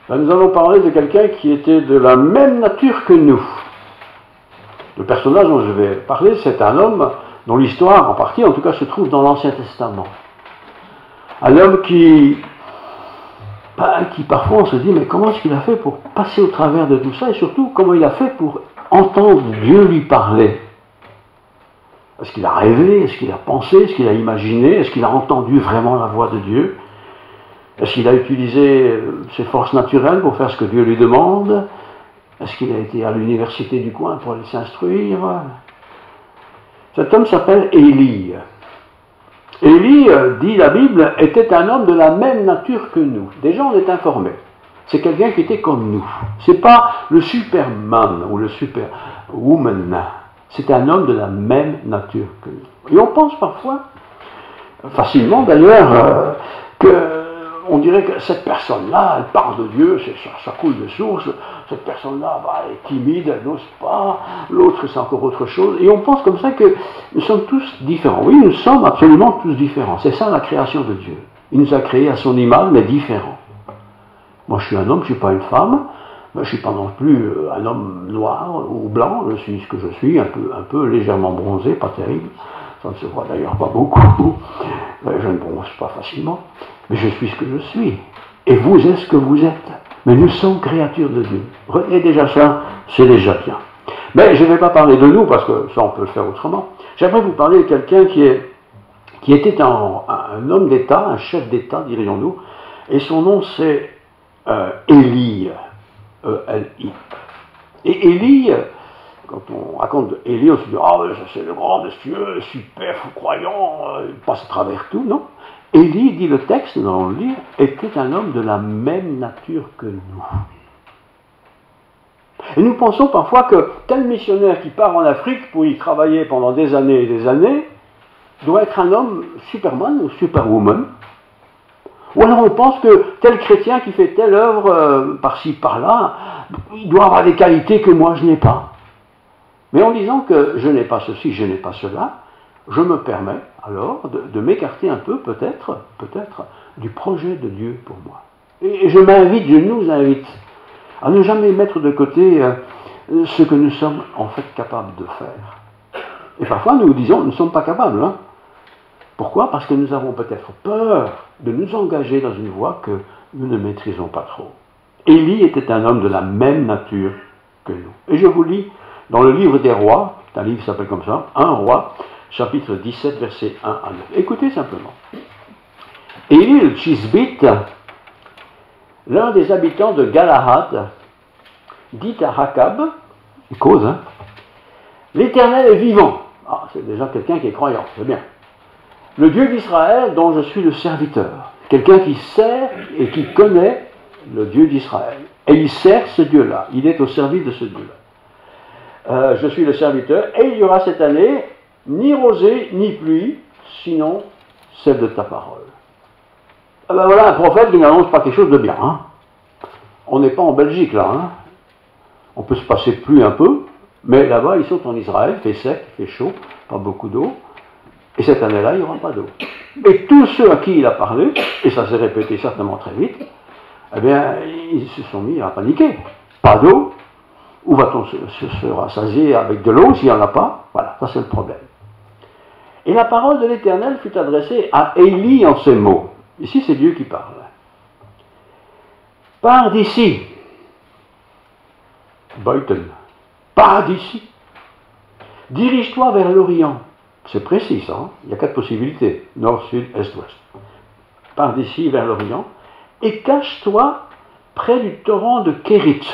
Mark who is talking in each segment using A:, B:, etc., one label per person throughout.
A: Nous allons parler de quelqu'un qui était de la même nature que nous. Le personnage dont je vais parler, c'est un homme dont l'histoire, en partie, en tout cas, se trouve dans l'Ancien Testament. Un homme qui parfois on se dit, mais comment est-ce qu'il a fait pour passer au travers de tout ça, et surtout, comment il a fait pour entendre Dieu lui parler? Est-ce qu'il a rêvé? Est-ce qu'il a pensé? Est-ce qu'il a imaginé? Est-ce qu'il a entendu vraiment la voix de Dieu? Est-ce qu'il a utilisé ses forces naturelles pour faire ce que Dieu lui demande? Est-ce qu'il a été à l'université du coin pour aller s'instruire? Cet homme s'appelle Élie. Élie, dit la Bible, était un homme de la même nature que nous. Déjà, on est informé. C'est quelqu'un qui était comme nous. C'est pas le Superman ou le Superwoman. C'est un homme de la même nature que nous. Et on pense parfois, facilement d'ailleurs, on dirait que cette personne-là, elle parle de Dieu, ça coule de source, cette personne-là, elle est timide, elle n'ose pas, l'autre c'est encore autre chose, et on pense comme ça que nous sommes tous différents. Oui, nous sommes absolument tous différents, c'est ça la création de Dieu. Il nous a créés à son image, mais différents. Moi, je suis un homme, je ne suis pas une femme. Je ne suis pas non plus un homme noir ou blanc. Je suis ce que je suis, un peu légèrement bronzé, pas terrible. Ça ne se voit d'ailleurs pas beaucoup. Je ne bronze pas facilement. Mais je suis ce que je suis. Et vous êtes ce que vous êtes. Mais nous sommes créatures de Dieu. Et déjà ça, c'est déjà bien. Mais je ne vais pas parler de nous, parce que ça, on peut le faire autrement. J'aimerais vous parler de quelqu'un qui était un homme d'État, un chef d'État, dirions-nous. Et son nom, c'est Élie. E-L-I. Et Élie, quand on raconte Élie, on se dit, ah, c'est le grand monsieur, super croyant, il passe à travers tout. Non. Élie, dit le texte, nous allons le lire, était un homme de la même nature que nous. Et nous pensons parfois que tel missionnaire qui part en Afrique pour y travailler pendant des années et des années doit être un homme Superman ou Superwoman. Ou alors on pense que tel chrétien qui fait telle œuvre par-ci, par-là, il doit avoir des qualités que moi je n'ai pas. Mais en disant que je n'ai pas ceci, je n'ai pas cela, je me permets alors de m'écarter un peu, peut-être, du projet de Dieu pour moi. Et je nous invite à ne jamais mettre de côté ce que nous sommes en fait capables de faire. Et parfois nous disons, nous ne sommes pas capables. Hein. Pourquoi? Parce que nous avons peut-être peur de nous engager dans une voie que nous ne maîtrisons pas trop. Élie était un homme de la même nature que nous. Et je vous lis dans le livre des rois, un livre qui s'appelle comme ça, 1 roi, chapitre 17, versets 1 à 9. Écoutez simplement. Élie le Tishbite, l'un des habitants de Galahad, dit à Akab, il cause, hein, l'Éternel est vivant. Ah, c'est déjà quelqu'un qui est croyant, c'est bien. Le Dieu d'Israël dont je suis le serviteur. Quelqu'un qui sert et qui connaît le Dieu d'Israël. Et il sert ce Dieu-là. Il est au service de ce Dieu-là. Je suis le serviteur, et il y aura cette année ni rosée ni pluie, sinon celle de ta parole. Ah ben voilà un prophète qui n'annonce pas quelque chose de bien. Hein. On n'est pas en Belgique là. Hein. On peut se passer de pluie un peu, mais là-bas ils sont en Israël, il fait sec, il fait chaud, pas beaucoup d'eau. Et cette année-là, il n'y aura pas d'eau. Et tous ceux à qui il a parlé, et ça s'est répété certainement très vite, eh bien, ils se sont mis à paniquer. Pas d'eau. Où va-t-on se rassasier avec de l'eau s'il n'y en a pas? Voilà, ça c'est le problème. Et la parole de l'Éternel fut adressée à Élie en ces mots. Ici, c'est Dieu qui parle. Pars d'ici. Buiten. Pars d'ici. Dirige-toi vers l'Orient. C'est précis, ça. Hein. Il y a 4 possibilités. Nord, sud, est, ouest. Pars d'ici vers l'Orient et cache-toi près du torrent de Kérit.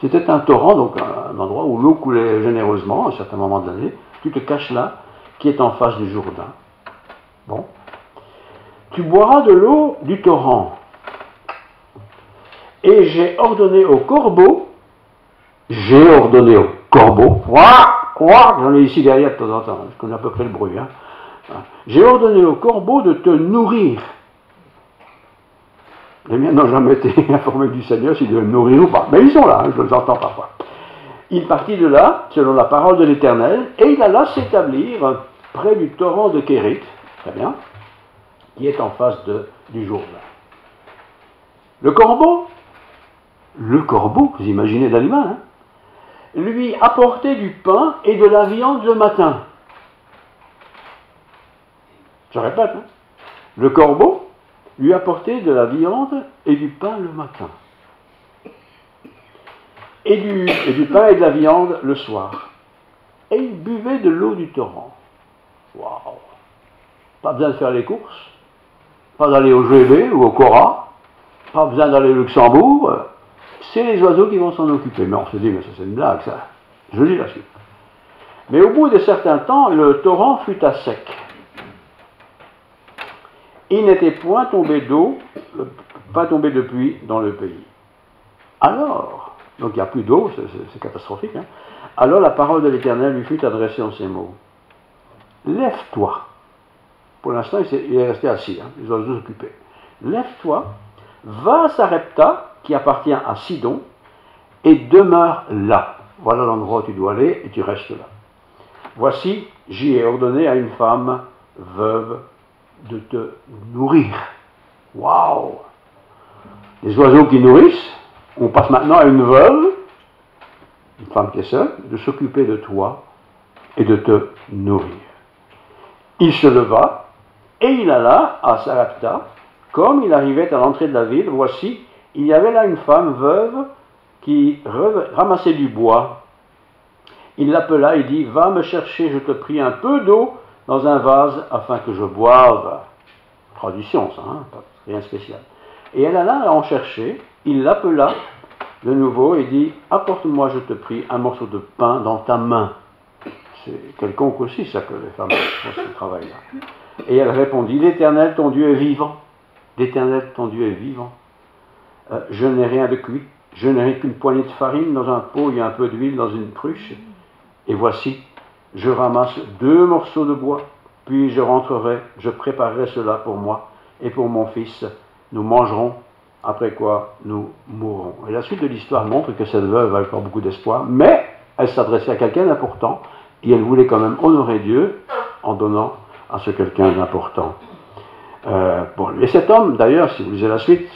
A: C'était un torrent, donc un endroit où l'eau coulait généreusement à un certain moment de l'année. Tu te caches là, qui est en face du Jourdain. Bon. Tu boiras de l'eau du torrent. Et j'ai ordonné au corbeau, j'en ai ici derrière de temps en temps, je connais à peu près le bruit. Hein. J'ai ordonné au corbeau de te nourrir. Les miens n'ont jamais été informés du Seigneur s'ils devaient me nourrir ou pas. Mais ils sont là, hein, je les entends parfois. Il partit de là, selon la parole de l'Éternel, et il alla s'établir près du torrent de Kérit, très bien, qui est en face du Jourdain. Le corbeau, vous imaginez l'animal, hein, lui apportait du pain et de la viande le matin. Je répète, hein, le corbeau lui apportait de la viande et du pain le matin. Et du pain et de la viande le soir. Et il buvait de l'eau du torrent. Waouh! Pas besoin de faire les courses, pas d'aller au GB ou au Cora, pas besoin d'aller au Luxembourg. C'est les oiseaux qui vont s'en occuper. Mais on se dit, mais ça c'est une blague, ça. Je lis la suite. Mais au bout de certains temps, le torrent fut à sec. Il n'était point tombé d'eau, pas tombé de pluie dans le pays. Alors, donc il n'y a plus d'eau, c'est catastrophique. Hein. Alors la parole de l'Éternel lui fut adressée en ces mots. Lève-toi. Pour l'instant, il est resté assis, hein, les oiseaux occupés. Lève-toi, va à Sarepta, qui appartient à Sidon, et demeure là. Voilà l'endroit où tu dois aller, et tu restes là. Voici, j'y ai ordonné à une femme veuve de te nourrir. Waouh! les oiseaux qui nourrissent, on passe maintenant à une veuve, une femme qui est seule, de s'occuper de toi et de te nourrir. Il se leva et il alla à Sarepta. Comme il arrivait à l'entrée de la ville, voici, il y avait là une femme veuve qui ramassait du bois. Il l'appela et dit, va me chercher, je te prie, un peu d'eau dans un vase afin que je boive. Tradition, ça, hein, rien de spécial. Et elle alla en chercher, il l'appela de nouveau et dit, apporte-moi, je te prie, un morceau de pain dans ta main. C'est quelconque aussi, ça, que les femmes font ce travail-là. Et elle répondit, l'Éternel, ton Dieu, est vivant. L'Éternel, ton Dieu, est vivant. Je n'ai rien de cuit. Je n'ai qu'une poignée de farine dans un pot et un peu d'huile dans une cruche. Et voici, je ramasse 2 morceaux de bois, puis je rentrerai, je préparerai cela pour moi et pour mon fils. Nous mangerons, après quoi nous mourrons. Et la suite de l'histoire montre que cette veuve a encore beaucoup d'espoir, mais elle s'adressait à quelqu'un d'important et elle voulait quand même honorer Dieu en donnant à ce quelqu'un d'important. Bon, et cet homme, d'ailleurs, si vous lisez la suite,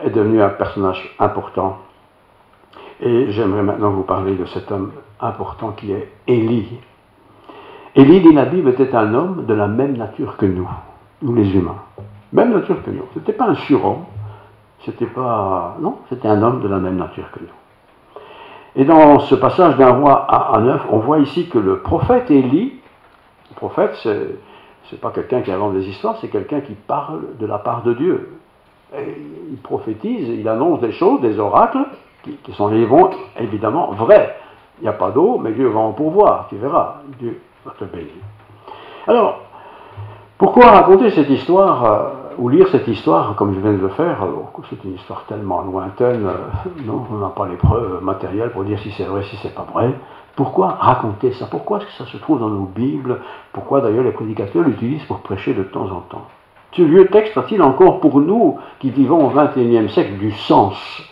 A: est devenu un personnage important. Et j'aimerais maintenant vous parler de cet homme important qui est Élie. Élie, dit la Bible, était un homme de la même nature que nous les humains. Même nature que nous. Ce n'était pas un surhomme, non, c'était un homme de la même nature que nous. Et dans ce passage d'un roi à 9, on voit ici que le prophète Élie, le prophète, c'est pas quelqu'un qui invente des histoires, c'est quelqu'un qui parle de la part de Dieu. Et il prophétise, il annonce des choses, des oracles, qui sont évidemment vrais. Il n'y a pas d'eau, mais Dieu va en pourvoir, tu verras, Dieu va te bénir. Alors, pourquoi raconter cette histoire, ou lire cette histoire comme je viens de le faire, alors que c'est une histoire tellement lointaine, non, on n'a pas les preuves matérielles pour dire si c'est vrai, si c'est pas vrai. Pourquoi raconter ça? Pourquoi est-ce que ça se trouve dans nos Bibles? Pourquoi d'ailleurs les prédicateurs l'utilisent pour prêcher de temps en temps? Ce vieux texte a-t-il encore pour nous, qui vivons au XXIe siècle, du sens?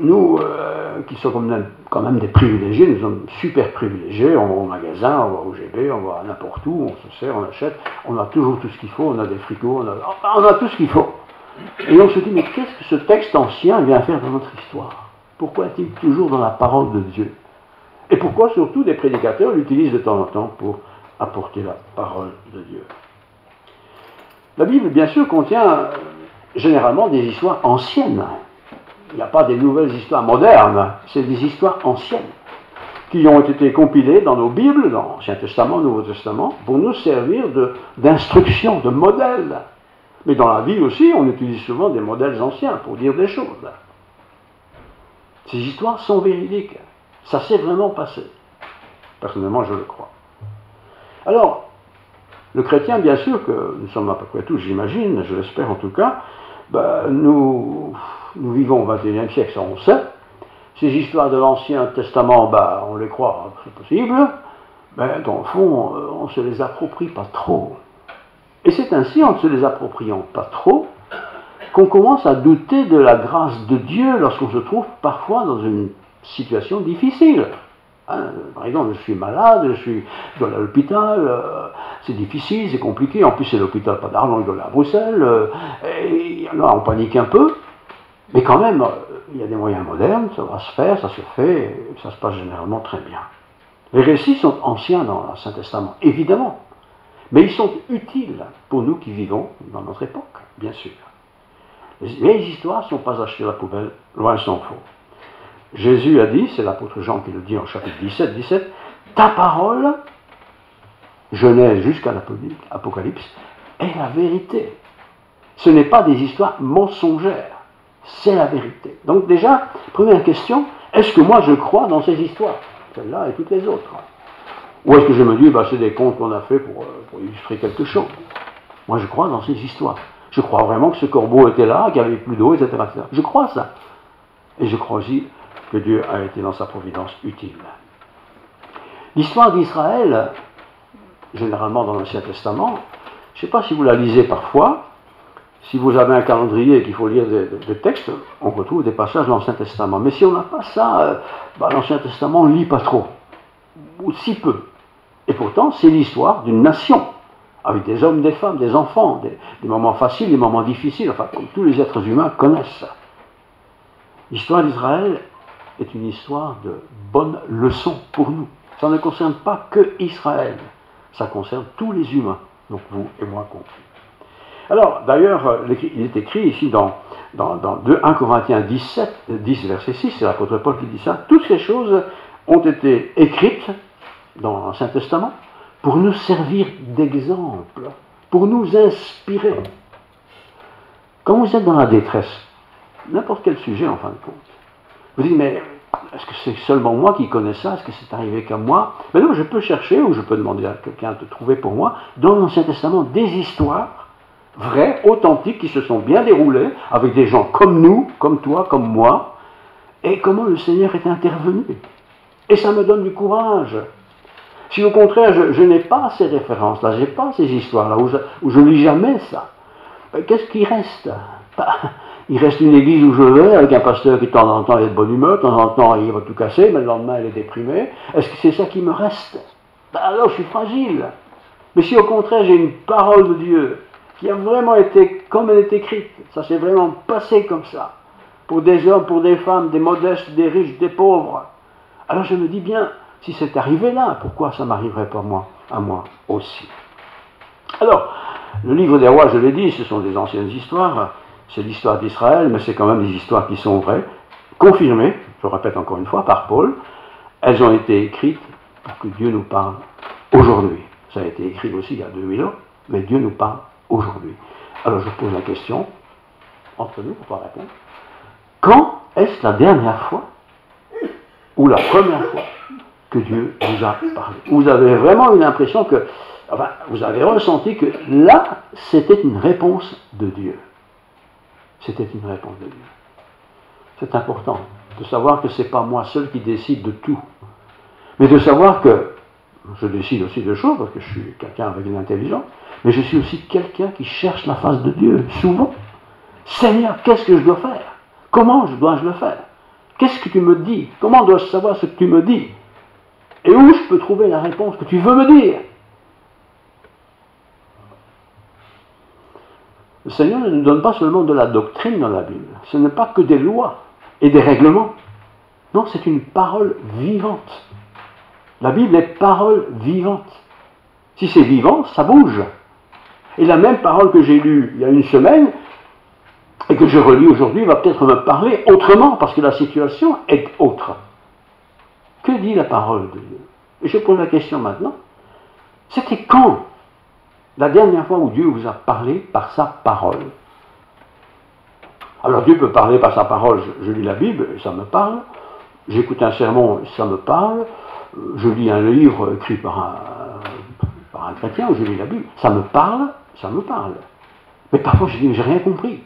A: Nous, qui sommes quand même des privilégiés, nous sommes super privilégiés, on va au magasin, on va au GB, on va n'importe où, on se sert, on achète, on a toujours tout ce qu'il faut, on a des frigos, on a tout ce qu'il faut. Et on se dit, mais qu'est-ce que ce texte ancien vient faire dans notre histoire? Pourquoi est-il toujours dans la parole de Dieu? Et pourquoi surtout des prédicateurs l'utilisent de temps en temps pour apporter la parole de Dieu? La Bible, bien sûr, contient généralement des histoires anciennes. Il n'y a pas des nouvelles histoires modernes, c'est des histoires anciennes qui ont été compilées dans nos Bibles, dans l'Ancien Testament, le Nouveau Testament, pour nous servir d'instruction, de modèle. Mais dans la vie aussi, on utilise souvent des modèles anciens pour dire des choses. Ces histoires sont véridiques. Ça s'est vraiment passé. Personnellement, je le crois. Alors, le chrétien, bien sûr, que nous sommes à peu près tous, j'imagine, je l'espère en tout cas, nous vivons au XXIe siècle, ça on sait. Ces histoires de l'Ancien Testament, on les croit, c'est possible, mais dans le fond, on ne se les approprie pas trop. Et c'est ainsi, en ne se les appropriant pas trop, qu'on commence à douter de la grâce de Dieu lorsqu'on se trouve parfois dans une situation difficile. Par exemple, je suis malade, je suis dans l'hôpital, c'est difficile, c'est compliqué, en plus c'est l'hôpital pas d'Arlon, il est à Bruxelles, et là on panique un peu, mais quand même, il y a des moyens modernes, ça va se faire, ça se fait, et ça se passe généralement très bien. Les récits sont anciens dans l'Ancien Testament, évidemment, mais ils sont utiles pour nous qui vivons dans notre époque, bien sûr. Les vieilles histoires ne sont pas achetées à la poubelle, loin s'en faut. Jésus a dit, c'est l'apôtre Jean qui le dit en chapitre 17, ta parole, Genèse jusqu'à l'Apocalypse, est la vérité. Ce n'est pas des histoires mensongères, c'est la vérité. Donc déjà, première question, est-ce que moi je crois dans ces histoires? Celle-là et toutes les autres. Ou est-ce que je me dis, c'est des contes qu'on a fait pour illustrer quelque chose? Moi je crois dans ces histoires. Je crois vraiment que ce corbeau était là, qu'il n'y avait plus d'eau, etc., etc. Je crois ça. Et je crois aussi que Dieu a été dans sa providence utile. L'histoire d'Israël, généralement dans l'Ancien Testament, je ne sais pas si vous la lisez parfois, si vous avez un calendrier et qu'il faut lire des textes, on retrouve des passages de l'Ancien Testament. Mais si on n'a pas ça, l'Ancien Testament, on ne lit pas trop, ou si peu. Et pourtant, c'est l'histoire d'une nation, avec des hommes, des femmes, des enfants, des moments faciles, des moments difficiles, enfin, comme tous les êtres humains connaissent. L'histoire d'Israël est une histoire de bonnes leçons pour nous. Ça ne concerne pas que Israël, ça concerne tous les humains, donc vous et moi compris. Alors, d'ailleurs, il est écrit ici dans 1 Corinthiens 10, verset 6, c'est l'apôtre Paul qui dit ça, toutes ces choses ont été écrites dans l'Ancien Testament pour nous servir d'exemple, pour nous inspirer. Quand vous êtes dans la détresse, n'importe quel sujet en fin de compte, vous dites, mais est-ce que c'est seulement moi qui connais ça? Est-ce que c'est arrivé qu'à moi? Mais non, je peux chercher, ou je peux demander à quelqu'un de trouver pour moi, dans l'Ancien Testament, des histoires vraies, authentiques, qui se sont bien déroulées, avec des gens comme nous, comme toi, comme moi, et comment le Seigneur est intervenu. Et ça me donne du courage. Si au contraire, je n'ai pas ces références-là, je n'ai pas ces histoires-là, où je lis jamais ça, qu'est-ce qui reste? Il reste une église où je vais, avec un pasteur qui de temps en temps est de bonne humeur, de temps en temps il va tout casser, mais le lendemain il est déprimé. Est-ce que c'est ça qui me reste? Alors je suis fragile. Mais si au contraire j'ai une parole de Dieu, qui a vraiment été comme elle est écrite, ça s'est vraiment passé comme ça, pour des hommes, pour des femmes, des modestes, des riches, des pauvres, alors je me dis bien, si c'est arrivé là, pourquoi ça ne m'arriverait pas à moi aussi? Alors, le livre des rois, je l'ai dit, ce sont des anciennes histoires, c'est l'histoire d'Israël, mais c'est quand même des histoires qui sont vraies, confirmées, je répète encore une fois, par Paul. Elles ont été écrites pour que Dieu nous parle aujourd'hui. Ça a été écrit aussi il y a 2000 ans, mais Dieu nous parle aujourd'hui. Alors je pose la question, entre nous, pour pas répondre, quand est-ce la dernière fois, ou la première fois, que Dieu vous a parlé? Vous avez vraiment eu l'impression que, enfin, vous avez ressenti que là, c'était une réponse de Dieu. C'était une réponse de Dieu. C'est important de savoir que ce n'est pas moi seul qui décide de tout, mais de savoir que je décide aussi de choses, parce que je suis quelqu'un avec une intelligence, mais je suis aussi quelqu'un qui cherche la face de Dieu, souvent. Seigneur, qu'est-ce que je dois faire? Comment dois-je le faire? Qu'est-ce que tu me dis? Comment dois-je savoir ce que tu me dis? Et où je peux trouver la réponse que tu veux me dire? Le Seigneur ne nous donne pas seulement de la doctrine dans la Bible. Ce n'est pas que des lois et des règlements. Non, c'est une parole vivante. La Bible est parole vivante. Si c'est vivant, ça bouge. Et la même parole que j'ai lue il y a une semaine, et que je relis aujourd'hui, va peut-être me parler autrement, parce que la situation est autre. Que dit la parole de Dieu? Et je pose la question maintenant. C'était quand la dernière fois où Dieu vous a parlé par sa parole? Alors Dieu peut parler par sa parole, je lis la Bible, et ça me parle. J'écoute un sermon, ça me parle. Je lis un livre écrit par un chrétien, ou je lis la Bible, ça me parle, ça me parle. Mais parfois je dis, j'ai rien compris.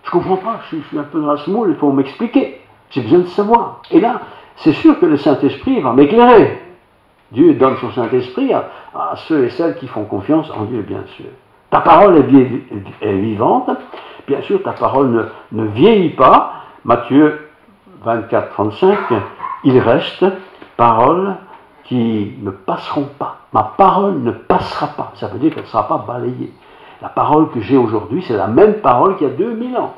A: Je ne comprends pas, je suis un peu dans la semoule, il faut m'expliquer. J'ai besoin de savoir. Et là, c'est sûr que le Saint-Esprit va m'éclairer. Dieu donne son Saint-Esprit à ceux et celles qui font confiance en Dieu, bien sûr. Ta parole est vivante. Bien sûr, ta parole ne vieillit pas. Matthieu 24, 35, il reste paroles qui ne passeront pas. Ma parole ne passera pas. Ça veut dire qu'elle ne sera pas balayée. La parole que j'ai aujourd'hui, c'est la même parole qu'il y a 2000 ans.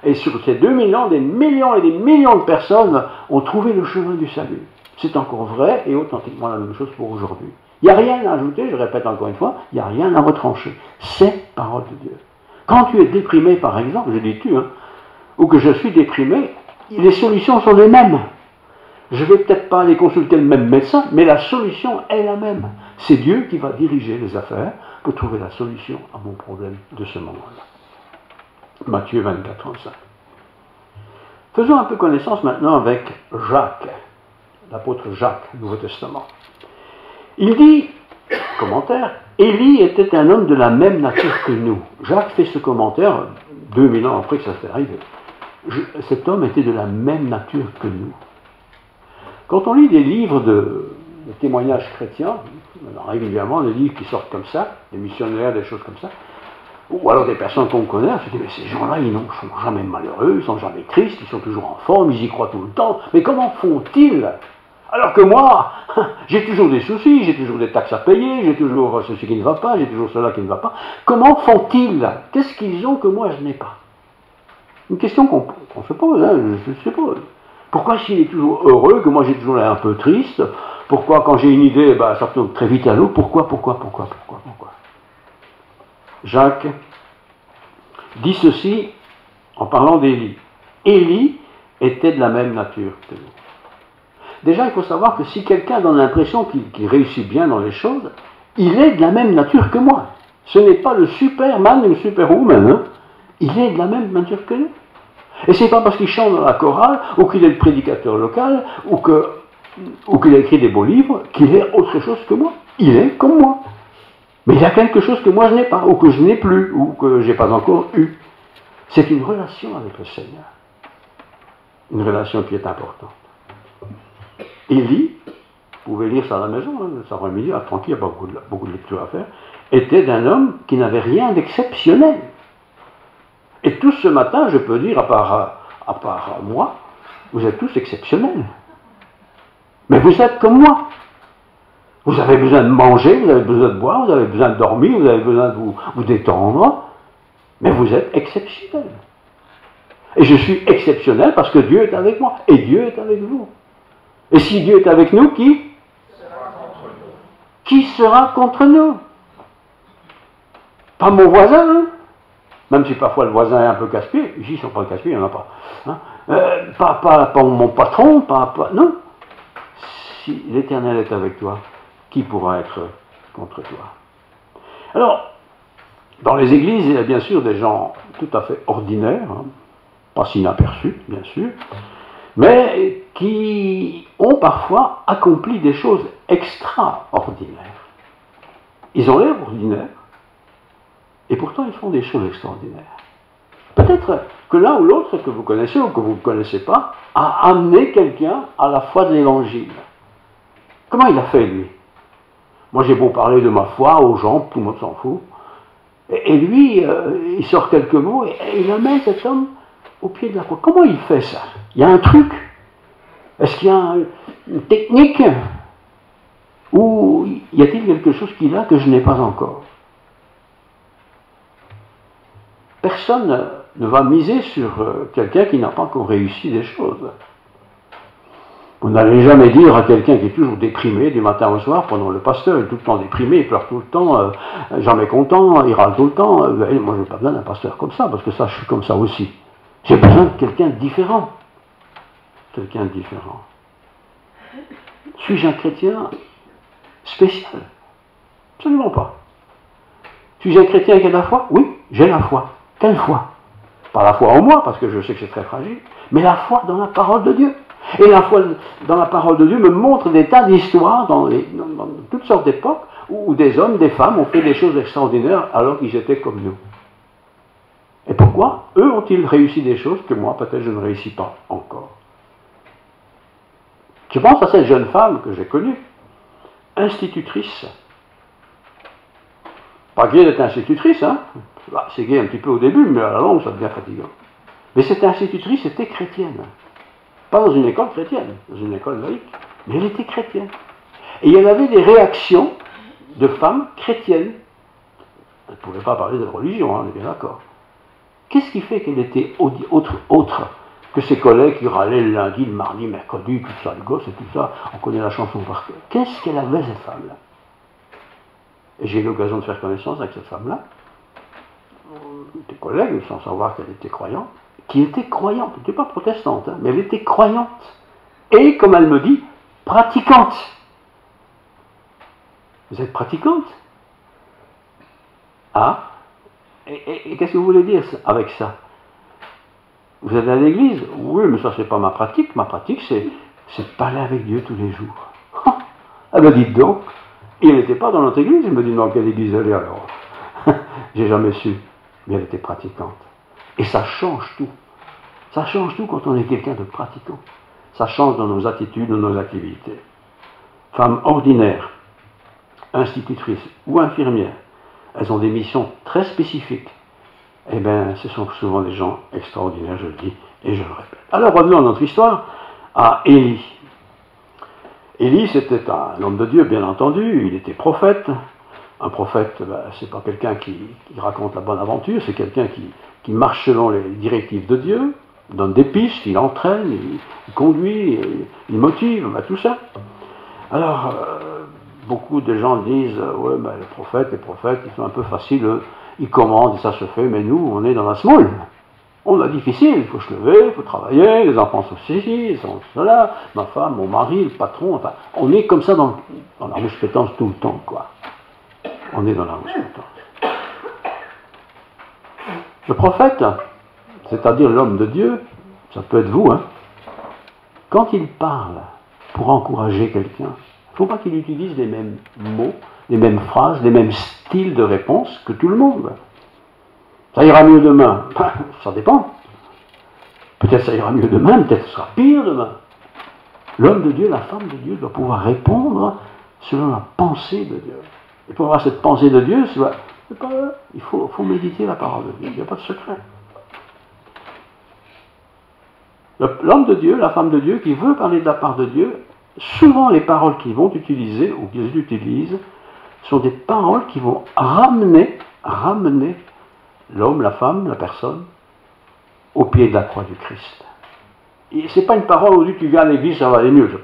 A: Et sur ces 2000 ans, des millions et des millions de personnes ont trouvé le chemin du salut. C'est encore vrai et authentiquement la même chose pour aujourd'hui. Il n'y a rien à ajouter, je répète encore une fois, il n'y a rien à retrancher. C'est parole de Dieu. Quand tu es déprimé, par exemple, je dis tu, ou que je suis déprimé, les solutions sont les mêmes. Je ne vais peut-être pas aller consulter le même médecin, mais la solution est la même. C'est Dieu qui va diriger les affaires pour trouver la solution à mon problème de ce moment-là. Matthieu 24, 35. Faisons un peu connaissance maintenant avec Jacques, l'apôtre Jacques, Nouveau Testament. Il dit, commentaire, Élie était un homme de la même nature que nous. Jacques fait ce commentaire 2000 ans après que ça s'est arrivé. Cet homme était de la même nature que nous. Quand on lit des livres de témoignages chrétiens, régulièrement des livres qui sortent comme ça, des missionnaires, des choses comme ça, ou alors des personnes qu'on connaît, on se dit, mais ces gens-là, ils ne sont jamais malheureux, ils ne sont jamais tristes, ils sont toujours en forme, ils y croient tout le temps. Mais comment font-ils? Alors que moi, j'ai toujours des soucis, j'ai toujours des taxes à payer, j'ai toujours ceci qui ne va pas, j'ai toujours cela qui ne va pas. Comment font-ils? Qu'est-ce qu'ils ont que moi je n'ai pas? Une question qu'on se pose, hein, je sais pas. Pourquoi s'il est toujours heureux, que moi j'ai toujours l'air un peu triste? Pourquoi quand j'ai une idée, ben, ça tombe très vite à l'eau? Pourquoi? Jacques dit ceci en parlant d'Élie. Élie était de la même nature que nous. Déjà, il faut savoir que si quelqu'un donne l'impression qu'il réussit bien dans les choses, il est de la même nature que moi. Ce n'est pas le superman ou le superwoman. Hein. Il est de la même nature que nous. Et c'est pas parce qu'il chante dans la chorale, ou qu'il est le prédicateur local, ou qu'il a écrit des beaux livres, qu'il est autre chose que moi. Il est comme moi. Mais il y a quelque chose que moi je n'ai pas, ou que je n'ai plus, ou que je n'ai pas encore eu. C'est une relation avec le Seigneur. Une relation qui est importante. Élie, vous pouvez lire ça à la maison, hein, ça va midi, tranquille, il n'y a pas beaucoup de lecture à faire, était d'un homme qui n'avait rien d'exceptionnel. Et tous ce matin, je peux dire, à part moi, vous êtes tous exceptionnels. Mais vous êtes comme moi. Vous avez besoin de manger, vous avez besoin de boire, vous avez besoin de dormir, vous avez besoin de vous détendre, mais vous êtes exceptionnels. Et je suis exceptionnel parce que Dieu est avec moi, et Dieu est avec vous. Et si Dieu est avec nous, qui sera contre nous? Pas mon voisin, hein? Même si parfois le voisin est un peu casse-pied. Ici, ils ne sont pas casse-pied, il n'y en a pas. Hein? Pas mon patron, non. Si l'Éternel est avec toi, qui pourra être contre toi? Alors, dans les églises, il y a bien sûr des gens tout à fait ordinaires, hein, pas s'inaperçus, bien sûr, mais qui ont parfois accompli des choses extraordinaires. Ils ont l'air ordinaires, et pourtant ils font des choses extraordinaires. Peut-être que l'un ou l'autre que vous connaissez ou que vous ne connaissez pas a amené quelqu'un à la foi de l'Évangile. Comment il a fait, lui? Moi, j'ai beau parler de ma foi aux gens, tout le monde s'en fout. Et lui, il sort quelques mots et il amène cet homme au pied de la croix. Comment il fait ça? Il y a un truc? Est-ce qu'il y a une technique? Ou y a-t-il quelque chose qu'il a que je n'ai pas encore? Personne ne va miser sur quelqu'un qui n'a pas encore réussi des choses. Vous n'allez jamais dire à quelqu'un qui est toujours déprimé du matin au soir, pendant le pasteur est tout le temps déprimé, il pleure tout le temps, jamais content, il râle tout le temps. Moi, je n'ai pas besoin d'un pasteur comme ça, parce que ça, je suis comme ça aussi. J'ai besoin de quelqu'un de différent. Quelqu'un de différent. Suis-je un chrétien spécial? Absolument pas. Suis-je un chrétien qui a la foi? Oui, j'ai la foi. Quelle foi? Pas la foi en moi, parce que je sais que c'est très fragile, mais la foi dans la parole de Dieu. Et la foi dans la parole de Dieu me montre des tas d'histoires dans toutes sortes d'époques où des hommes, des femmes ont fait des choses extraordinaires alors qu'ils étaient comme nous. Et pourquoi? Eux ont-ils réussi des choses que moi, peut-être, je ne réussis pas encore? Je pense à cette jeune femme que j'ai connue, institutrice. Pas gay d'être institutrice, hein? Bah, c'est gay un petit peu au début, mais à la longue, ça devient fatigant. Mais cette institutrice était chrétienne. Pas dans une école chrétienne, dans une école laïque, mais elle était chrétienne. Et il y en avait des réactions de femmes chrétiennes. Elle ne pouvait pas parler de religion, hein, on est bien d'accord. Qu'est-ce qui fait qu'elle était autre que ses collègues qui râlaient le lundi, le mardi, le mercredi, tout ça, le gosse et tout ça, on connaît la chanson par cœur. Qu'est-ce qu'elle avait, cette femme-là? Et j'ai eu l'occasion de faire connaissance avec cette femme-là, des collègues, sans savoir qu'elle était croyante, qui était croyante, elle n'était pas protestante, hein, mais elle était croyante. Et, comme elle me dit, pratiquante. Vous êtes pratiquante? Ah? Et qu'est-ce que vous voulez dire avec ça? Vous êtes à l'église? Oui, mais ça, c'est pas ma pratique. Ma pratique, c'est de parler avec Dieu tous les jours. Elle me dit donc. Et elle n'était pas dans notre église. Elle me dit, dans quelle église elle est alors? J'ai jamais su. Mais elle était pratiquante. Et ça change tout. Ça change tout quand on est quelqu'un de pratiquant. Ça change dans nos attitudes, dans nos activités. Femmes ordinaires, institutrices ou infirmières, elles ont des missions très spécifiques. Eh bien, ce sont souvent des gens extraordinaires, je le dis et je le répète. Alors, revenons à notre histoire, à Élie. Élie, c'était un homme de Dieu, bien entendu, il était prophète. Un prophète, c'est pas quelqu'un qui raconte la bonne aventure, c'est quelqu'un qui marche selon les directives de Dieu, donne des pistes, il entraîne, il conduit, il motive, tout ça. Alors, beaucoup de gens disent, ouais, les prophètes, ils sont un peu faciles, ils commandent et ça se fait, mais nous, on est dans la smoule. On a difficile, il faut se lever, il faut travailler, les enfants sont ceci, ils sont cela, ma femme, mon mari, le patron, enfin, on est comme ça dans la rouspétance tout le temps, quoi. On est dans la rouspétance. Le prophète, c'est-à-dire l'homme de Dieu, ça peut être vous, hein, quand il parle pour encourager quelqu'un, il ne faut pas qu'il utilise les mêmes mots, les mêmes phrases, les mêmes styles de réponse que tout le monde. Ça ira mieux demain. Ça dépend. Peut-être ça ira mieux demain, peut-être ça sera pire demain. L'homme de Dieu, la femme de Dieu doit pouvoir répondre selon la pensée de Dieu. Et pour avoir cette pensée de Dieu, il faut méditer la parole de Dieu. Il n'y a pas de secret. L'homme de Dieu, la femme de Dieu, qui veut parler de la part de Dieu, souvent les paroles qu'ils vont utiliser, ou qu'ils utilisent, sont des paroles qui vont ramener l'homme, la femme, la personne, au pied de la croix du Christ. Et ce n'est pas une parole où tu viens à l'église, ça va aller mieux.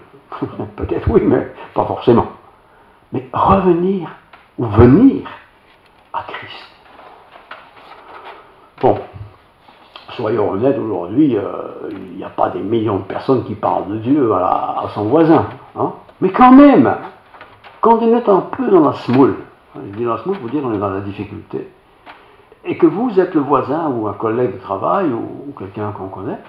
A: Peut-être oui, mais pas forcément. Mais revenir ou venir à Christ. Bon, soyons honnêtes, aujourd'hui, il n'y a pas des millions de personnes qui parlent de Dieu à son voisin. Hein. Mais quand même, quand on est un peu dans la smoule, je dis dans la smoule pour dire qu'on est dans la difficulté, et que vous êtes le voisin ou un collègue de travail ou quelqu'un qu'on connaît,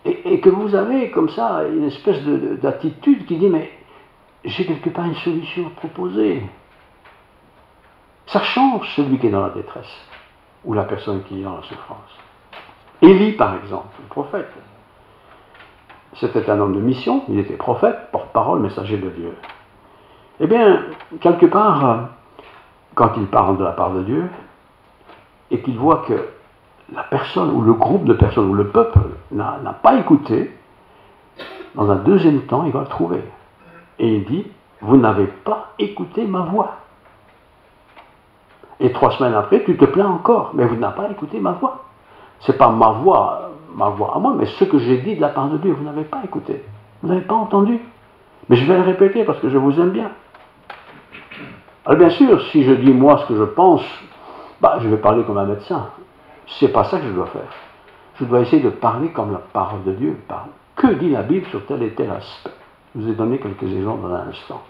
A: et que vous avez comme ça une espèce d'attitude qui dit mais j'ai quelque part une solution à proposer. Ça change celui qui est dans la détresse ou la personne qui est dans la souffrance. Élie par exemple, le prophète, c'était un homme de mission, il était prophète, porte-parole, messager de Dieu. Eh bien, quelque part, quand il parle de la part de Dieu, et qu'il voit que la personne ou le groupe de personnes ou le peuple n'a pas écouté, dans un deuxième temps, il va le trouver. Et il dit, vous n'avez pas écouté ma voix. Et 3 semaines après, tu te plains encore, mais vous n'avez pas écouté ma voix. Ce n'est pas ma voix à moi, mais ce que j'ai dit de la part de Dieu, vous n'avez pas écouté. Vous n'avez pas entendu. Mais je vais le répéter parce que je vous aime bien. Alors bien sûr, si je dis moi ce que je pense, je vais parler comme un médecin. C'est pas ça que je dois faire. Je dois essayer de parler comme la parole de Dieu parle. Que dit la Bible sur tel et tel aspect? Je vous ai donné quelques exemples dans un instant.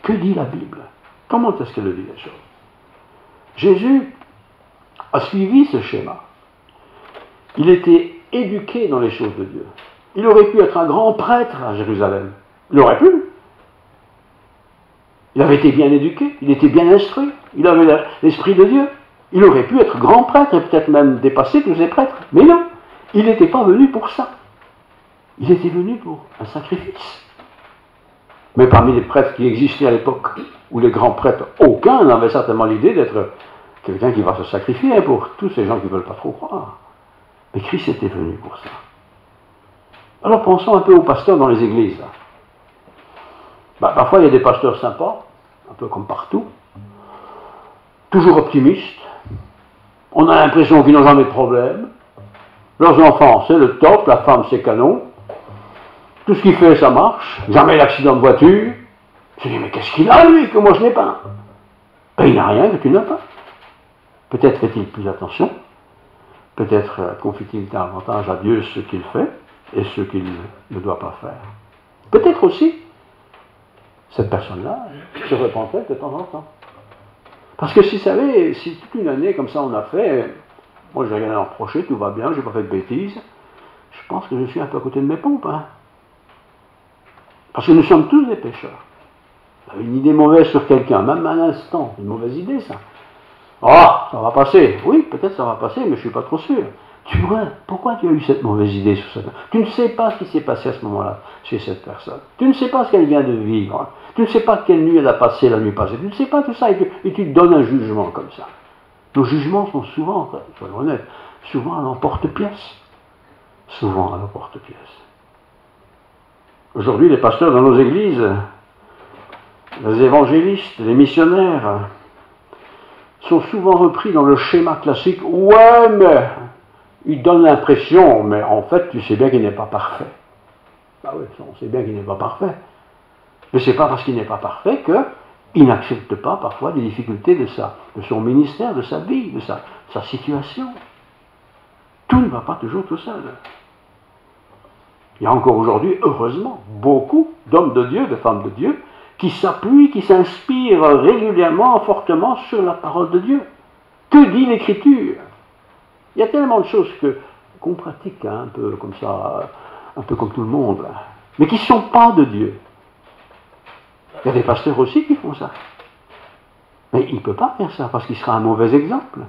A: Que dit la Bible? Comment est-ce qu'elle dit les choses? Jésus a suivi ce schéma. Il était éduqué dans les choses de Dieu. Il aurait pu être un grand prêtre à Jérusalem. Il aurait pu. Il avait été bien éduqué, il était bien instruit, il avait l'esprit de Dieu. Il aurait pu être grand prêtre et peut-être même dépasser tous ces prêtres. Mais non, il n'était pas venu pour ça. Il était venu pour un sacrifice. Mais parmi les prêtres qui existaient à l'époque, ou les grands prêtres, aucun n'avait certainement l'idée d'être quelqu'un qui va se sacrifier pour tous ces gens qui ne veulent pas trop croire. Mais Christ était venu pour ça. Alors pensons un peu aux pasteurs dans les églises. Parfois il y a des pasteurs sympas, un peu comme partout, toujours optimistes. On a l'impression qu'ils n'ont jamais de problème. Leurs enfants, c'est le top, la femme, c'est canon. Tout ce qu'il fait, ça marche. Jamais d'accident de voiture. Je dis, mais qu'est-ce qu'il a, lui, que moi je n'ai pas? Il n'a rien que tu n'as pas. Peut-être fait-il plus attention. Peut-être confie-t-il davantage à Dieu ce qu'il fait et ce qu'il ne doit pas faire. Peut-être aussi, cette personne-là se repentait de temps en temps. Parce que si vous savez, si toute une année comme ça on a fait, moi j'ai rien à reprocher, tout va bien, je n'ai pas fait de bêtises, je pense que je suis un peu à côté de mes pompes. Hein. Parce que nous sommes tous des pécheurs. Vous avez une idée mauvaise sur quelqu'un, même à l'instant, une mauvaise idée ça. Ah, ça va passer. Oui, peut-être ça va passer, mais je ne suis pas trop sûr. Tu vois, pourquoi tu as eu cette mauvaise idée sur cette personne? Tu ne sais pas ce qui s'est passé à ce moment-là chez cette personne. Tu ne sais pas ce qu'elle vient de vivre. Tu ne sais pas quelle nuit elle a passé la nuit passée. Tu ne sais pas tout ça et tu te donnes un jugement comme ça. Nos jugements sont souvent, soyons honnêtes, souvent à l'emporte-pièce. Souvent à l'emporte-pièce. Aujourd'hui, les pasteurs dans nos églises, les évangélistes, les missionnaires, sont souvent repris dans le schéma classique. Ouais, mais il donne l'impression, mais en fait, tu sais bien qu'il n'est pas parfait. Ah oui, on sait bien qu'il n'est pas parfait. Mais ce n'est pas parce qu'il n'est pas parfait qu'il n'accepte pas parfois les difficultés de son ministère, de sa vie, de sa situation. Tout ne va pas toujours tout seul. Il y a encore aujourd'hui, heureusement, beaucoup d'hommes de Dieu, de femmes de Dieu, qui s'appuient, qui s'inspirent régulièrement, fortement sur la parole de Dieu. Que dit l'Écriture? Il y a tellement de choses qu'on pratique un peu comme ça, un peu comme tout le monde, mais qui ne sont pas de Dieu. Il y a des pasteurs aussi qui font ça. Mais il ne peut pas faire ça parce qu'il sera un mauvais exemple.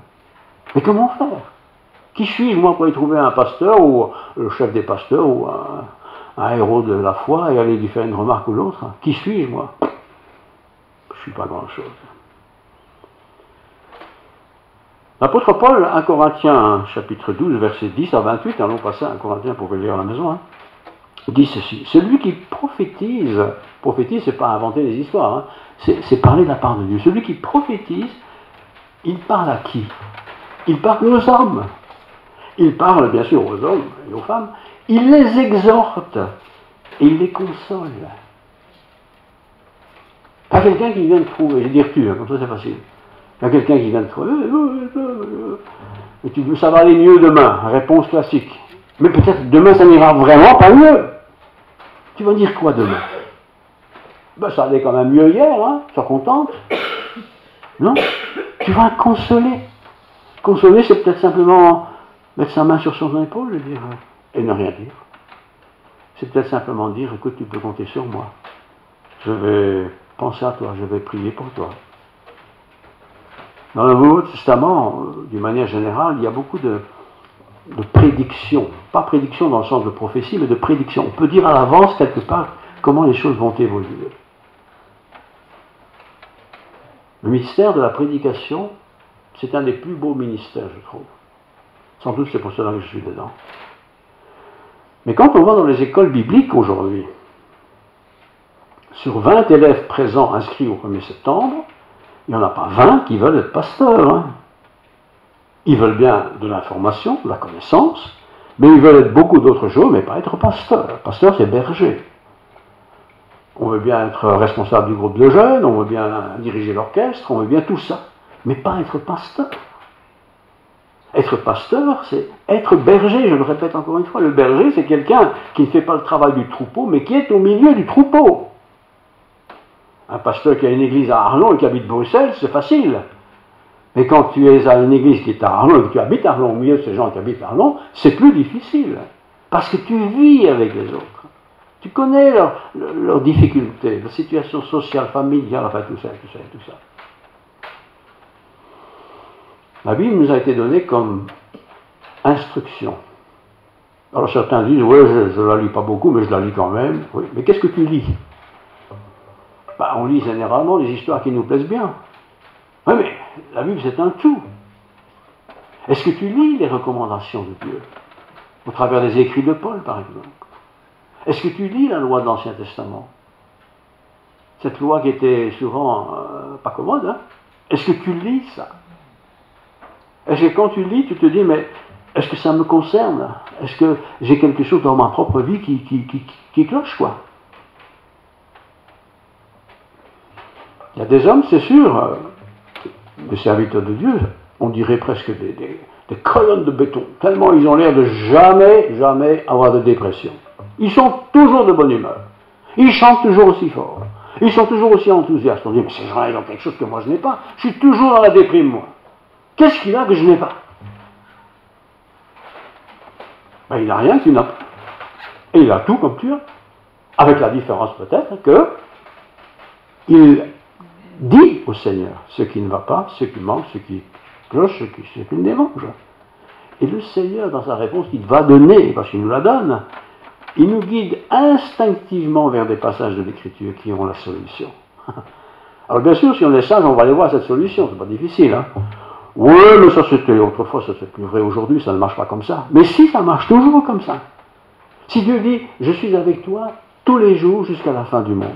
A: Mais comment faire? Qui suis-je, moi, pour y trouver un pasteur ou le chef des pasteurs ou un héros de la foi et aller lui faire une remarque ou l'autre? Qui suis-je, moi? Je ne suis pas grand-chose. L'apôtre Paul, 1 Corinthiens, chapitre 12, versets 10 à 28, allons passer à 1 Corinthiens, vous pouvez le lire à la maison, dit ceci: celui qui prophétise, c'est pas inventer des histoires, c'est parler de la part de Dieu. Celui qui prophétise, il parle à qui? Il parle aux hommes. Il parle bien sûr aux hommes et aux femmes. Il les exhorte et il les console. Pas quelqu'un qui vient de trouver, je vais dire tu, comme ça c'est facile. Il y a quelqu'un qui vient de trouver, et tu dis ça va aller mieux demain, réponse classique. Mais peut-être demain ça n'ira vraiment pas mieux. Tu vas dire quoi demain? Ben ça allait quand même mieux hier, sois contente. Non? Tu vas consoler. Consoler, c'est peut-être simplement mettre sa main sur son épaule et ne rien dire. C'est peut-être simplement dire, écoute, tu peux compter sur moi. Je vais penser à toi, je vais prier pour toi. Dans le Nouveau Testament, d'une manière générale, il y a beaucoup de prédictions. Pas prédictions dans le sens de prophétie, mais de prédictions. On peut dire à l'avance, quelque part, comment les choses vont évoluer. Le ministère de la prédication, c'est un des plus beaux ministères, je trouve. Sans doute c'est pour cela que je suis dedans. Mais quand on va dans les écoles bibliques aujourd'hui, sur 20 élèves présents inscrits au 1er septembre, il n'y en a pas 20 qui veulent être pasteurs. Ils veulent bien de l'information, de la connaissance, mais ils veulent être beaucoup d'autres choses, mais pas être pasteur. Pasteur, c'est berger. On veut bien être responsable du groupe de jeunes, on veut bien diriger l'orchestre, on veut bien tout ça, mais pas être pasteur. Être pasteur, c'est être berger, je le répète encore une fois. Le berger, c'est quelqu'un qui ne fait pas le travail du troupeau, mais qui est au milieu du troupeau. Un pasteur qui a une église à Arlon et qui habite Bruxelles, c'est facile. Mais quand tu es à une église qui est à Arlon et que tu habites Arlon, au milieu de ces gens qui habitent Arlon, c'est plus difficile. Parce que tu vis avec les autres. Tu connais leurs difficultés, leur situation sociale, familiale, enfin tout ça. La Bible nous a été donnée comme instruction. Alors certains disent, oui, je ne la lis pas beaucoup, mais je la lis quand même. Oui. Mais qu'est-ce que tu lis? On lit généralement les histoires qui nous plaisent bien. Oui, mais la Bible, c'est un tout. Est-ce que tu lis les recommandations de Dieu? Au travers des écrits de Paul, par exemple. Est-ce que tu lis la loi de l'Ancien Testament? Cette loi qui était souvent pas commode, Est-ce que tu lis ça? Est-ce que quand tu lis, tu te dis, mais est-ce que ça me concerne? Est-ce que j'ai quelque chose dans ma propre vie qui cloche, quoi? Il y a des hommes, c'est sûr, des serviteurs de Dieu, on dirait presque des colonnes de béton, tellement ils ont l'air de jamais avoir de dépression. Ils sont toujours de bonne humeur. Ils chantent toujours aussi fort. Ils sont toujours aussi enthousiastes. On dit, mais ces gens-là, ils ont quelque chose que moi je n'ai pas. Je suis toujours dans la déprime, moi. Qu'est-ce qu'il a que je n'ai pas? Il n'a rien que tu n'as pas. Et il a tout comme tu as. Avec la différence peut-être que il dit au Seigneur ce qui ne va pas, ce qui manque, ce qui cloche, ce qui le dérange. Et le Seigneur, dans sa réponse qu'il va donner, parce qu'il nous la donne, il nous guide instinctivement vers des passages de l'Écriture qui ont la solution. Alors bien sûr, si on est sage, on va aller voir cette solution, c'est pas difficile. Oui, mais ça c'était autrefois, ça c'est plus vrai aujourd'hui, ça ne marche pas comme ça. Mais si, ça marche toujours comme ça. Si Dieu dit, je suis avec toi tous les jours jusqu'à la fin du monde.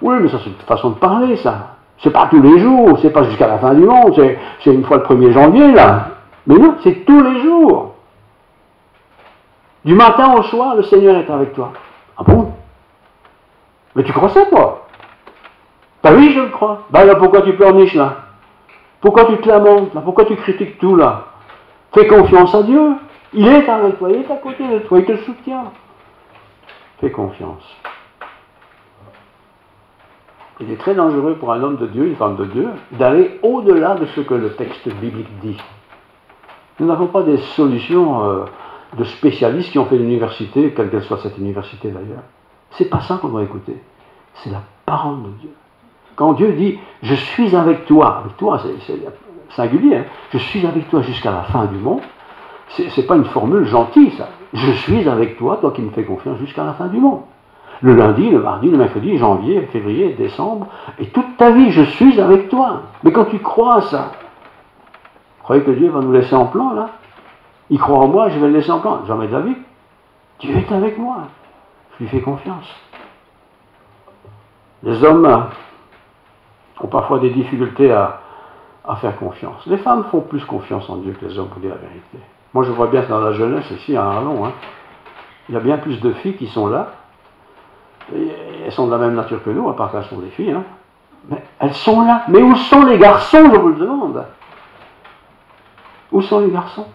A: Oui, mais ça c'est une façon de parler, ça. C'est pas tous les jours, c'est pas jusqu'à la fin du monde, c'est une fois le 1er janvier, là. Mais non, c'est tous les jours. Du matin au soir, le Seigneur est avec toi. Ah bon? Mais tu crois ça, toi? Ben oui, je le crois. Ben là, pourquoi tu pleurniches, là? Pourquoi tu te lamentes, là? Pourquoi tu critiques tout, là? Fais confiance à Dieu. Il est avec toi, il est à côté de toi, il te soutient. Fais confiance. Il est très dangereux pour un homme de Dieu, une femme de Dieu, d'aller au-delà de ce que le texte biblique dit. Nous n'avons pas des solutions de spécialistes qui ont fait l'université, quelle qu'elle soit cette université d'ailleurs. C'est pas ça qu'on doit écouter. C'est la parole de Dieu. Quand Dieu dit « Je suis avec toi », c'est singulier, hein, « Je suis avec toi jusqu'à la fin du monde », c'est pas une formule gentille, ça. « Je suis avec toi, toi qui me fais confiance jusqu'à la fin du monde ». Le lundi, le mardi, le mercredi, janvier, février, décembre, et toute ta vie, je suis avec toi. Mais quand tu crois à ça, vous croyez que Dieu va nous laisser en plan, là? Il croit en moi, je vais le laisser en plan. Jamais de la vie. Dieu est avec moi. Je lui fais confiance. Les hommes ont parfois des difficultés à faire confiance. Les femmes font plus confiance en Dieu que les hommes, pour dire la vérité. Moi, je vois bien que dans la jeunesse, ici, à Arlon, il y a bien plus de filles qui sont là. Et elles sont de la même nature que nous, à part qu'elles sont des filles. Mais elles sont là. Mais où sont les garçons, je vous le demande? Où sont les garçons?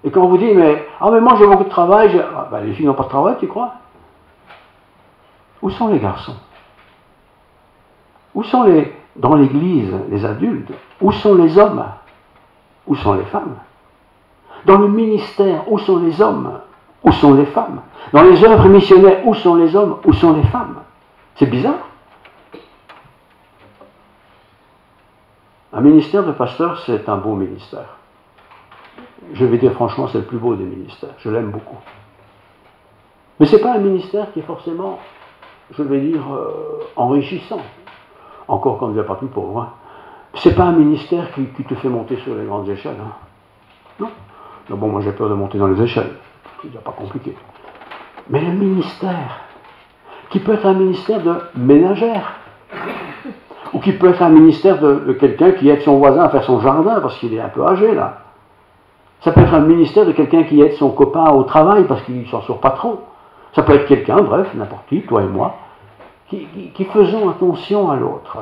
A: Et quand on vous dit, mais moi j'ai beaucoup de travail, les filles n'ont pas de travail, tu crois? Où sont les garçons? Où sont dans l'église, les adultes? Où sont les hommes? Où sont les femmes? Dans le ministère, où sont les hommes? Où sont les femmes? Dans les œuvres missionnaires, où sont les hommes? Où sont les femmes? C'est bizarre. Un ministère de pasteur, c'est un beau ministère. Je vais dire franchement, c'est le plus beau des ministères. Je l'aime beaucoup. Mais ce n'est pas un ministère qui est forcément, je vais dire, enrichissant. Encore quand il n'y a pas plus pauvre. Hein. Ce n'est pas un ministère qui te fait monter sur les grandes échelles. Hein. Non. Mais bon, moi j'ai peur de monter dans les échelles. C'est déjà pas compliqué. Mais le ministère, qui peut être un ministère de ménagère, ou qui peut être un ministère de quelqu'un qui aide son voisin à faire son jardin parce qu'il est un peu âgé là. Ça peut être un ministère de quelqu'un qui aide son copain au travail parce qu'il ne s'en sort pas trop. Ça peut être quelqu'un, bref, n'importe qui, toi et moi, qui faisons attention à l'autre.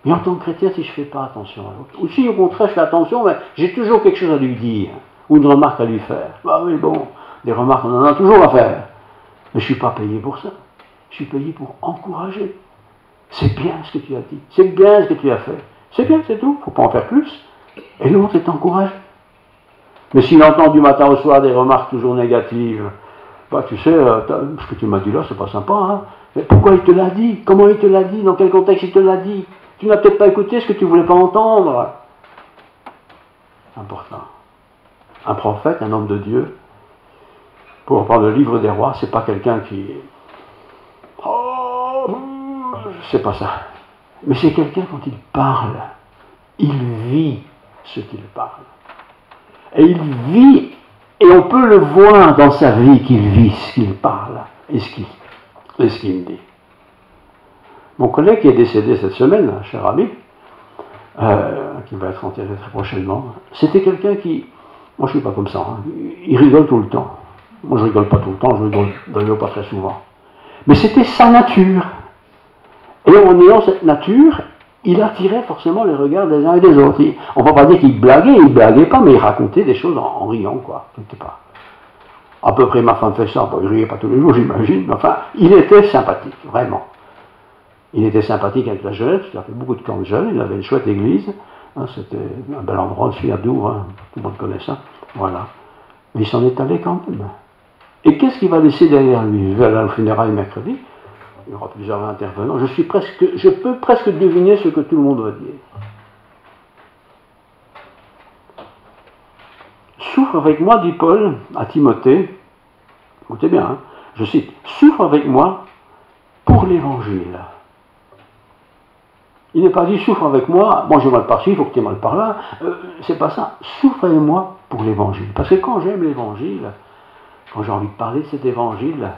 A: Mais en tant que chrétien, si je ne fais pas attention à l'autre, ou si au contraire je fais attention, mais j'ai toujours quelque chose à lui dire, ou une remarque à lui faire. Bah oui, bon, des remarques, on en a toujours à faire. Mais je ne suis pas payé pour ça. Je suis payé pour encourager. C'est bien ce que tu as dit, c'est bien ce que tu as fait. C'est bien, c'est tout, il ne faut pas en faire plus. Et l'autre est encouragé. Mais s'il entend du matin au soir des remarques toujours négatives, bah tu sais, ce que tu m'as dit là, c'est pas sympa, hein. Mais pourquoi il te l'a dit? Comment il te l'a dit? Dans quel contexte il te l'a dit? Tu n'as peut-être pas écouté ce que tu ne voulais pas entendre. Important. Un prophète, un homme de Dieu, pour reprendre le livre des rois, c'est pas quelqu'un qui... c'est pas ça. Mais c'est quelqu'un, quand il parle, il vit ce qu'il parle. Et il vit, et on peut le voir dans sa vie qu'il vit ce qu'il parle et ce qu'il dit. Mon collègue qui est décédé cette semaine, un cher ami, qui va être enterré très prochainement, c'était quelqu'un qui... Moi je ne suis pas comme ça, hein, il rigole tout le temps. Moi je rigole pas tout le temps, je rigole d'ailleurs pas très souvent. Mais c'était sa nature. Et en ayant cette nature, il attirait forcément les regards des uns et des autres. On ne va pas dire qu'il blaguait pas, mais il racontait des choses en riant, quoi, quelque part. À peu près ma femme fait ça, bon, il riait pas tous les jours, j'imagine, mais enfin, il était sympathique, vraiment. Il était sympathique avec la jeunesse, il a fait beaucoup de camps de jeunes, il avait une chouette église, hein, c'était un bel endroit aussi à Dour, hein, tout le monde connaît ça, voilà. Mais il s'en est allé quand même. Et qu'est-ce qu'il va laisser derrière lui? Je vais aller au funérailles mercredi. Il y aura plusieurs intervenants. Je peux presque deviner ce que tout le monde va dire. Souffre avec moi, dit Paul à Timothée, écoutez bien, hein, je cite, souffre avec moi pour l'évangile. Il n'est pas dit souffre avec moi, moi j'ai mal par ci, il faut que tu aies mal par là. C'est pas ça. Souffre avec moi pour l'évangile. Parce que quand j'aime l'évangile, quand j'ai envie de parler de cet évangile,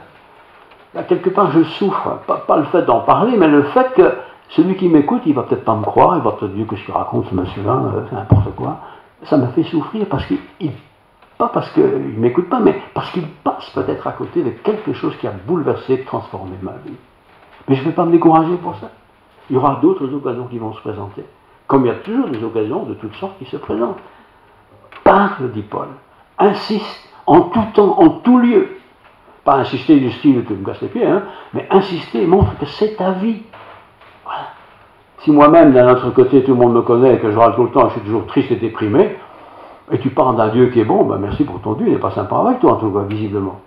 A: Là, quelque part, je souffre. Pas le fait d'en parler, mais le fait que celui qui m'écoute, il va peut-être pas me croire, il va peut-être dire que ce qu'il raconte, ce monsieur-là, c'est n'importe quoi. Ça me fait souffrir parce qu'il, pas parce qu'il ne m'écoute pas, mais parce qu'il passe peut-être à côté de quelque chose qui a bouleversé, transformé ma vie. Mais je ne vais pas me décourager pour ça. Il y aura d'autres occasions qui vont se présenter. Comme il y a toujours des occasions de toutes sortes qui se présentent. Parle, dit Paul. Insiste en tout temps, en tout lieu. Pas insister du style tu me casses les pieds, hein, mais insister, montre que c'est ta vie. Voilà. Si moi-même, d'un autre côté, tout le monde me connaît, que je râle tout le temps, je suis toujours triste et déprimé, et tu parles d'un Dieu qui est bon, ben merci pour ton Dieu, il n'est pas sympa avec toi, en tout cas, visiblement.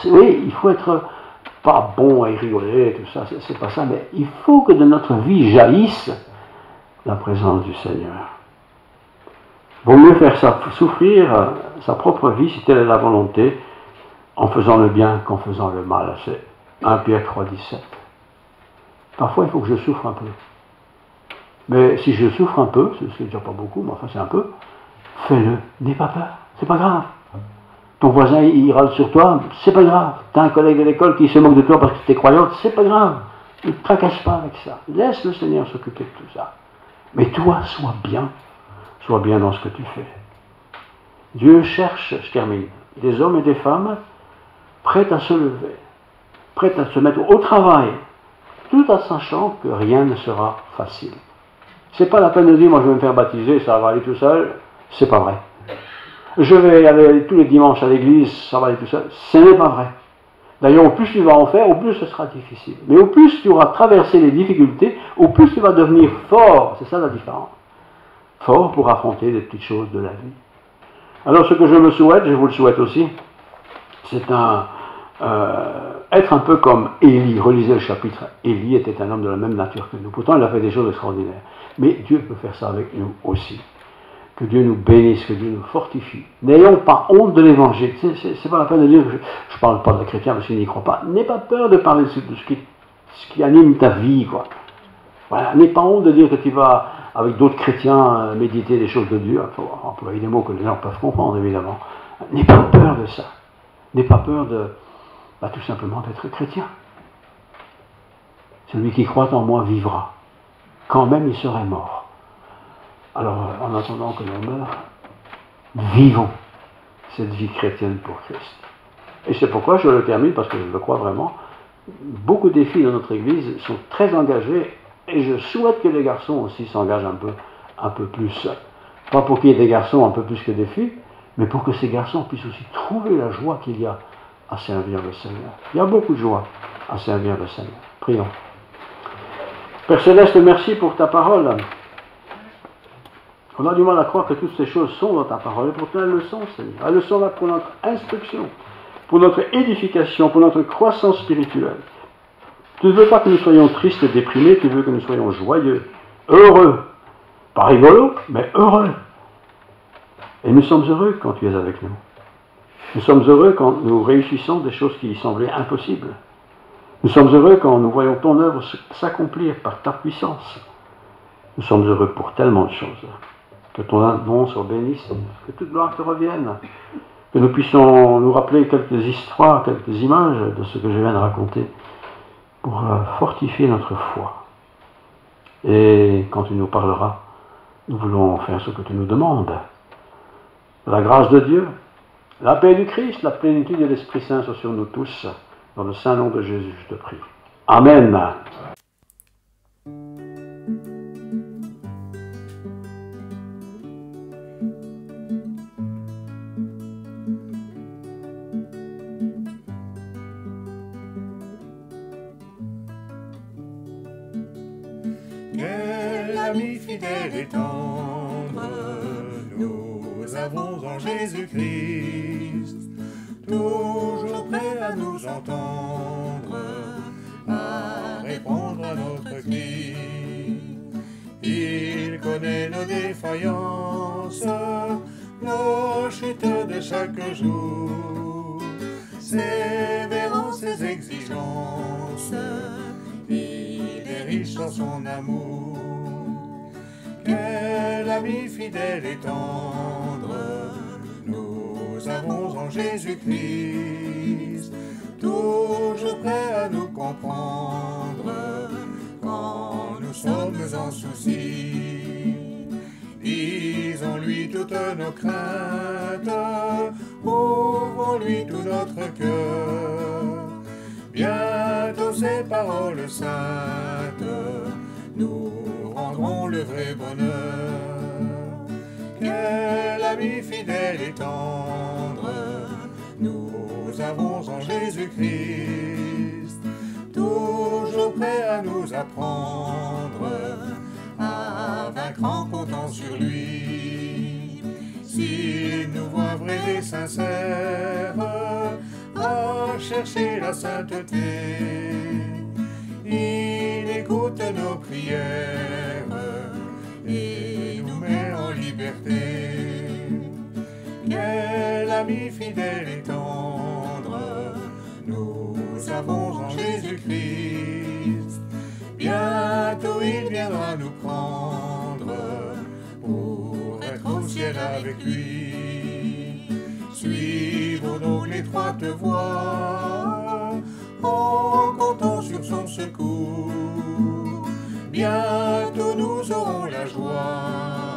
A: Oui, il faut être pas bon et rigoler, tout ça, c'est pas ça, mais il faut que de notre vie jaillisse la présence du Seigneur. Vaut mieux faire souffrir sa propre vie, si telle est la volonté, en faisant le bien qu'en faisant le mal. C'est 1 Pierre 3,17. Parfois, il faut que je souffre un peu. Mais si je souffre un peu, c'est déjà pas beaucoup, mais enfin c'est un peu, fais-le, n'aie pas peur, c'est pas grave. Ton voisin, il râle sur toi, c'est pas grave. Tu as un collègue de l'école qui se moque de toi parce que tu es croyante, c'est pas grave. Ne te tracasse pas avec ça. Laisse le Seigneur s'occuper de tout ça. Mais toi, sois bien dans ce que tu fais. Dieu cherche, je termine, des hommes et des femmes prêts à se lever, prêts à se mettre au travail, tout en sachant que rien ne sera facile. C'est pas la peine de dire, moi je vais me faire baptiser, ça va aller tout seul, c'est pas vrai. Je vais aller tous les dimanches à l'église, ça va aller tout seul, ce n'est pas vrai. D'ailleurs, au plus tu vas en faire, au plus ce sera difficile. Mais au plus tu auras traversé les difficultés, au plus tu vas devenir fort, c'est ça la différence. Fort pour affronter les petites choses de la vie. Alors ce que je me souhaite, je vous le souhaite aussi, c'est être un peu comme Élie. Relisez le chapitre. Élie était un homme de la même nature que nous. Pourtant, il a fait des choses extraordinaires. Mais Dieu peut faire ça avec nous aussi. Que Dieu nous bénisse, que Dieu nous fortifie. N'ayons pas honte de l'évangile. C'est pas la peine de dire que je ne parle pas de chrétien parce qu'il n'y croit pas. N'aie pas peur de parler de ce qui anime ta vie, quoi. Voilà. N'aie pas honte de dire que tu vas, avec d'autres chrétiens, méditer des choses de Dieu. Il faut employer des mots que les gens peuvent comprendre, évidemment. N'aie pas peur de ça. N'aie pas peur de, tout simplement d'être chrétien. Celui qui croit en moi vivra, quand même il serait mort. Alors, en attendant que l'on meure, vivons cette vie chrétienne pour Christ. Et c'est pourquoi je le termine, parce que je le crois vraiment, beaucoup des filles dans notre Église sont très engagées, et je souhaite que les garçons aussi s'engagent un peu plus. Pas pour qu'il y ait des garçons un peu plus que des filles, mais pour que ces garçons puissent aussi trouver la joie qu'il y a à servir le Seigneur. Il y a beaucoup de joie à servir le Seigneur. Prions. Père Céleste, merci pour ta parole. On a du mal à croire que toutes ces choses sont dans ta parole, et pourtant elles le sont, Seigneur. Elles sont là pour notre instruction, pour notre édification, pour notre croissance spirituelle. Tu ne veux pas que nous soyons tristes et déprimés, tu veux que nous soyons joyeux, heureux. Pas rigolo, mais heureux. Et nous sommes heureux quand tu es avec nous. Nous sommes heureux quand nous réussissons des choses qui semblaient impossibles. Nous sommes heureux quand nous voyons ton œuvre s'accomplir par ta puissance. Nous sommes heureux pour tellement de choses. Que ton nom soit béni, Seigneur. Que toute gloire te revienne. Que nous puissions nous rappeler quelques histoires, quelques images de ce que je viens de raconter pour fortifier notre foi. Et quand tu nous parleras, nous voulons faire ce que tu nous demandes. La grâce de Dieu, la paix du Christ, la plénitude de l'Esprit Saint soit sur nous tous. Dans le saint nom de Jésus, je te prie. Amen.
B: Quel ami fidèle et tendre nous avons en Jésus-Christ, toujours prêt à nous entendre, à répondre à notre cri. Il connaît nos défaillances, nos chutes de chaque jour, sévère en ses exigences, il est riche dans son amour. Quel ami fidèle et tendre nous nous avons en Jésus-Christ, toujours prêt à nous comprendre quand nous sommes en souci. Disons-lui toutes nos craintes, ouvrons-lui tout notre cœur. Bientôt ces paroles saintes nous rendront le vrai bonheur. Quel ami fidèle et tendre nous avons en Jésus-Christ, toujours prêt à nous apprendre à vaincre en comptant sur lui. S'il nous voit vrais et sincères à chercher la sainteté, il écoute nos prières et nous met en liberté. Quel ami fidèle et tendre nous avons en Jésus-Christ, bientôt il viendra nous prendre pour être au ciel avec lui. Suivons donc l'étroite voie en comptant sur son secours. Bientôt nous aurons la joie